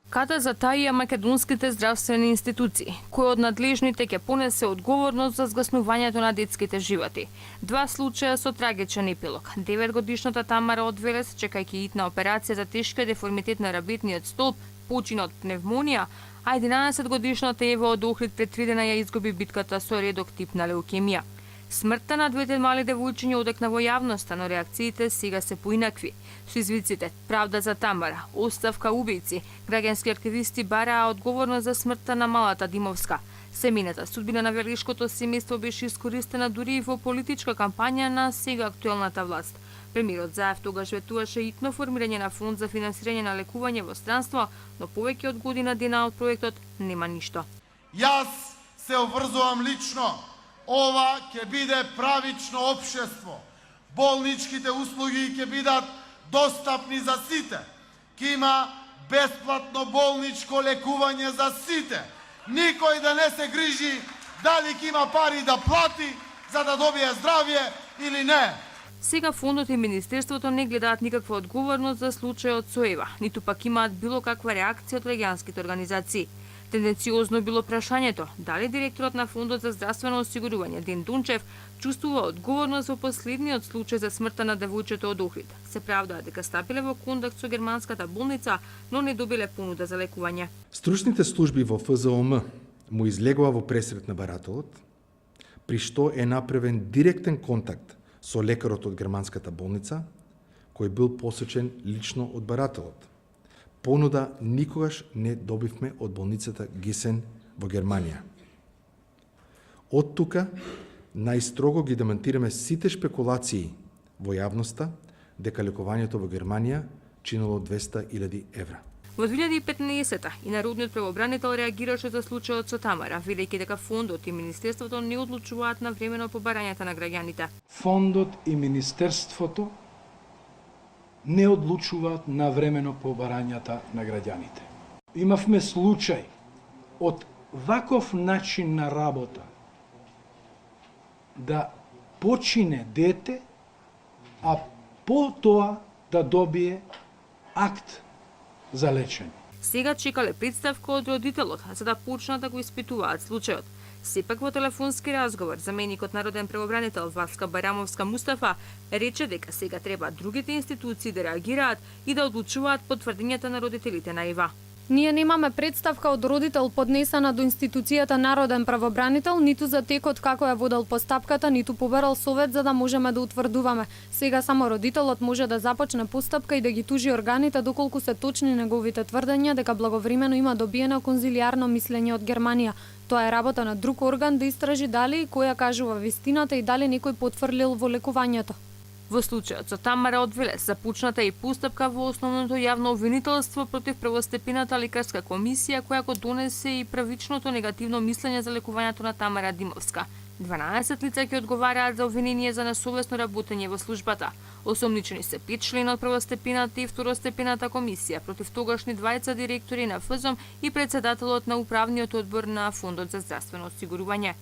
Када затаија македонските здравствени институции, кој од надлежните ќе понесе одговорност за згаснувањето на детските животи. Два случаја со трагичен епилог. 9-годишната Тамара од Велес, чекајќи итна операција за тешка деформитет на рабетниот столб, почина од пневмонија, а 11-годишната Ева од Охрид пред 3 дена ја изгуби битката со редок тип на леукемија. Смртта на двете мали девојчиња одекна во јавноста, но реакциите сега се поинакви. Со извиците "Правда за Тамара", "Оставка убијци", граѓански активисти бараа одговорност за смртта на малата Димовска. Семејната судбина на велишкото семејство беше искористена дури и во политичка кампања на сега актуелната власт. Премиерот Заев тогаш ветуваше итно формирање на фонд за финансирање на лекување во странство, но повеќе од година дена од проектот нема ништо. Јас се обврзувам лично. Ова ќе биде правично општество. Болничките услуги ќе бидат достапни за сите. Ќе има бесплатно болничко лекување за сите. Никој да не се грижи дали ќе има пари да плати за да добие здравје или не. Сега фондот и министерството не гледаат никаква одговорност за случајот со Ева, ниту пак имаат било каква реакција од граѓанските организации. Тенденциозно било прашањето дали директорот на Фондот за здравствено осигурување Ден Дунчев чувствува одговорност во последниот случај за смртта на девојчето од Охрид. Се правдаа дека стапиле во контакт со германската болница, но не добиле понуда за лекување. Стручните служби во ФЗОМ му излегува во пресрет на барателот, при што е направен директен контакт со лекарот од германската болница, кој бил посечен лично од барателот. Понуда никогаш не добивме од болницата Гисен во Германија. Од тука најстрого ги демантираме сите шпекулации во јавноста дека лекувањето во Германија чинело 200.000 евра. Во 2015 и народниот правобранител реагираше за случајот со Тамара, велејќи дека фондот и министерството не одлучуваат на времено по барањата на граѓаните. Фондот и министерството не одлучуваат на времено по барањата на граѓаните. Имавме случај од ваков начин на работа да почине дете, а по тоа да добие акт за лечење. Сега чекале представка од родителот за да почнат да го испитуваат случајот. Сепак во телефонски разговор заменикот народен правобранител Васка Барамовска Мустафа рече дека сега треба другите институции да реагираат и да одлучуваат по тврдењата на родителите на Ева. Ние немаме представка од родител поднесена до институцијата народен правобранител, ниту за текот како ја водел постапката, ниту побарал совет за да можеме да утврдуваме. Сега само родителот може да започне постапка и да ги тужи органите доколку се точни неговите тврдења дека благовремено има добиено конзилијарно мислење од Германија. Тоа е работа на друг орган да истражи дали и која кажува вистината и дали некој потврлил во лекувањето. Во случајот со Тамара од Велес започната и постапка во основното јавно обвинителство против првостепената лекарска комисија која го донесе и правичното негативно мислење за лекувањето на Тамара Димовска. 12 лица ќе одговараат за обвинение за несовесно работење во службата. Осомничени се 5 члена од првостепената и второстепената комисија против тогашни двајца директори на ФЗОМ и председателот на управниот одбор на Фондот за здравствено осигурување.